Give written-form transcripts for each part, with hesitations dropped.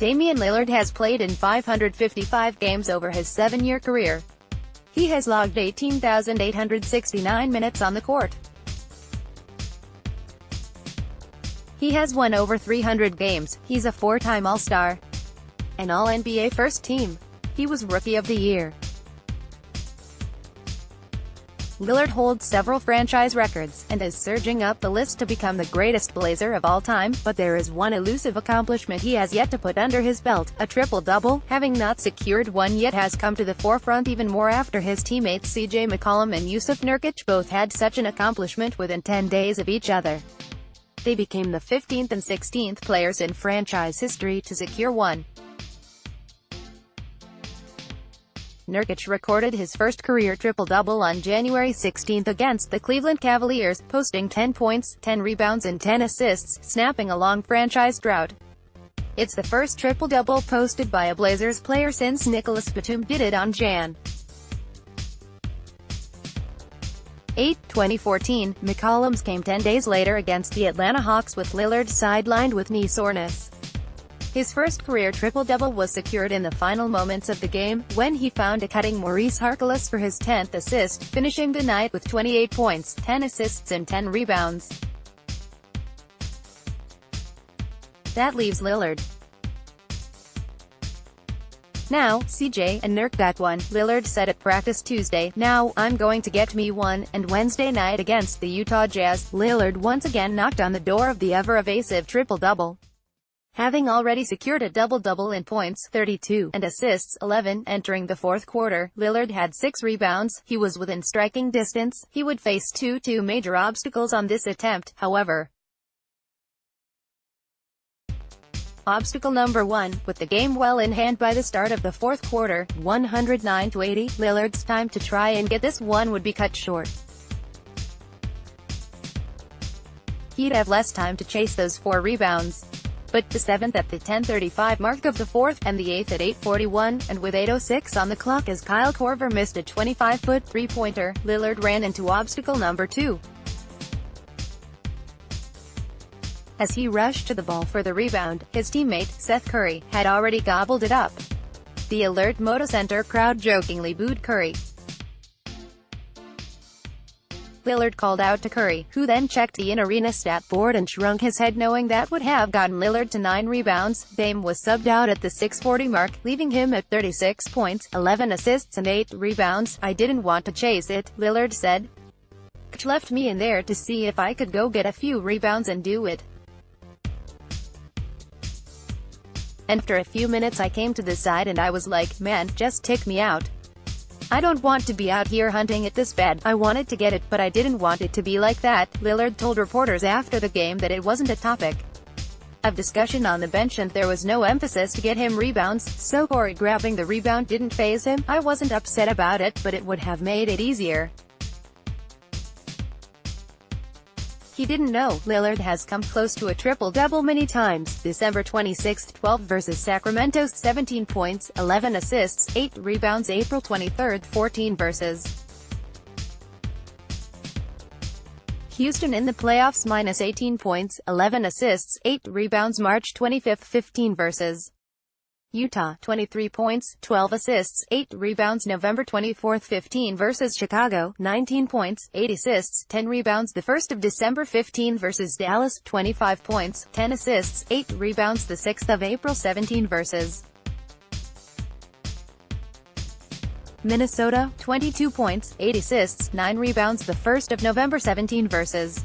Damian Lillard has played in 555 games over his 7-year career. He has logged 18,869 minutes on the court. He has won over 300 games, he's a 4-time All-Star, an All-NBA First Team. He was Rookie of the Year. Lillard holds several franchise records, and is surging up the list to become the greatest Blazer of all time, but there is one elusive accomplishment he has yet to put under his belt. A triple-double, having not secured one yet, has come to the forefront even more after his teammates C.J. McCollum and Jusuf Nurkic both had such an accomplishment within 10 days of each other. They became the 15th and 16th players in franchise history to secure one. Nurkic recorded his first career triple-double on January 16 against the Cleveland Cavaliers, posting 10 points, 10 rebounds and 10 assists, snapping a long franchise drought. It's the first triple-double posted by a Blazers player since Nicholas Batum did it on Jan. 8, 2014. McCollum's came 10 days later against the Atlanta Hawks with Lillard sidelined with knee soreness. His first career triple-double was secured in the final moments of the game, when he found a cutting Maurice Harkless for his 10th assist, finishing the night with 28 points, 10 assists and 10 rebounds. That leaves Lillard. Now, CJ and Nurk got one. Lillard said at practice Tuesday, "Now, I'm going to get me one," and Wednesday night against the Utah Jazz, Lillard once again knocked on the door of the ever-evasive triple-double. Having already secured a double-double in points, 32, and assists, 11, entering the fourth quarter, Lillard had 6 rebounds. He was within striking distance. He would face two major obstacles on this attempt, however. Obstacle number 1, with the game well in hand by the start of the fourth quarter, 109-80, Lillard's time to try and get this one would be cut short. He'd have less time to chase those 4 rebounds. But the 7th at the 10:35 mark of the fourth, and the 8th at 8:41, and with 8:06 on the clock as Kyle Korver missed a 25-foot three-pointer, Lillard ran into obstacle number 2. As he rushed to the ball for the rebound, his teammate, Seth Curry, had already gobbled it up. The alert Moda Center crowd jokingly booed Curry. Lillard called out to Curry, who then checked the in-arena stat board and shrunk his head knowing that would have gotten Lillard to 9 rebounds. Dame was subbed out at the 6:40 mark, leaving him at 36 points, 11 assists and 8 rebounds. "I didn't want to chase it," Lillard said. "Coach left me in there to see if I could go get a few rebounds and do it. After a few minutes I came to the side and I was like, man, just take me out. I don't want to be out here hunting it this bad. I wanted to get it, but I didn't want it to be like that." Lillard told reporters after the game that it wasn't a topic of discussion on the bench and there was no emphasis to get him rebounds, so Corey grabbing the rebound didn't faze him. "I wasn't upset about it, but it would have made it easier." He didn't know. Lillard has come close to a triple-double many times. December 26, 12 versus Sacramento, 17 points, 11 assists, 8 rebounds. April 23, 14 versus Houston in the playoffs, minus 18 points, 11 assists, 8 rebounds. March 25, 15 versus Utah, 23 points, 12 assists, 8 rebounds. November 24, 15 versus Chicago, 19 points, 8 assists, 10 rebounds. The 1st of December 15 versus Dallas, 25 points, 10 assists, 8 rebounds. The 6th of April 17 versus Minnesota, 22 points, 8 assists, 9 rebounds. The 1st of November 17 versus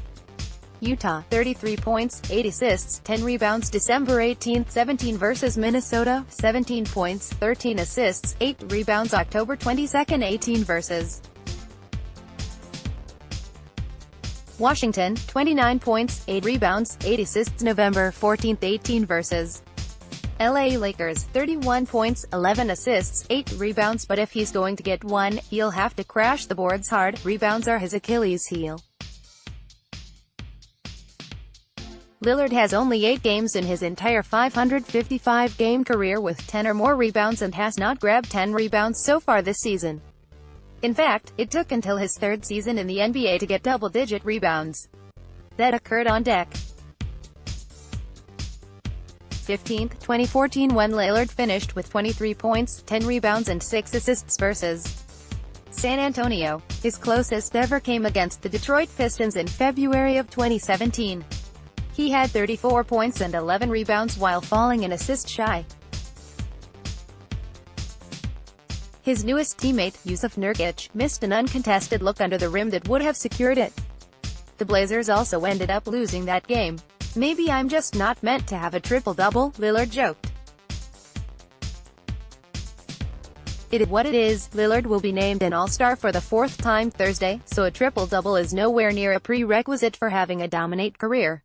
Utah, 33 points, 8 assists, 10 rebounds. December 18, 17 versus Minnesota, 17 points, 13 assists, 8 rebounds. October 22, 18 versus Washington, 29 points, 8 rebounds, 8 assists. November 14, 18 versus LA Lakers, 31 points, 11 assists, 8 rebounds. But if he's going to get one, he'll have to crash the boards hard. Rebounds are his Achilles heel. Lillard has only 8 games in his entire 555-game career with 10 or more rebounds and has not grabbed 10 rebounds so far this season. In fact, it took until his 3rd season in the NBA to get double-digit rebounds. That occurred on deck. 15, 2014 when Lillard finished with 23 points, 10 rebounds and 6 assists versus San Antonio. His closest ever came against the Detroit Pistons in February of 2017. He had 34 points and 11 rebounds while falling an assist shy. His newest teammate, Yusuf Nurkic, missed an uncontested look under the rim that would have secured it. The Blazers also ended up losing that game. "Maybe I'm just not meant to have a triple-double," Lillard joked. "It is what it is." Lillard will be named an All-Star for the 4th time Thursday, so a triple-double is nowhere near a prerequisite for having a dominant career.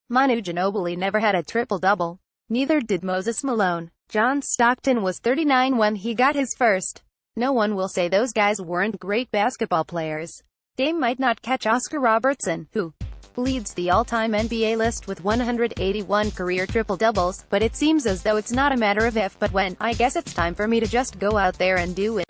Manu Ginobili never had a triple-double. Neither did Moses Malone. John Stockton was 39 when he got his first. No one will say those guys weren't great basketball players. Dame might not catch Oscar Robertson, who leads the all-time NBA list with 181 career triple-doubles, but it seems as though it's not a matter of if but when. "I guess it's time for me to just go out there and do it."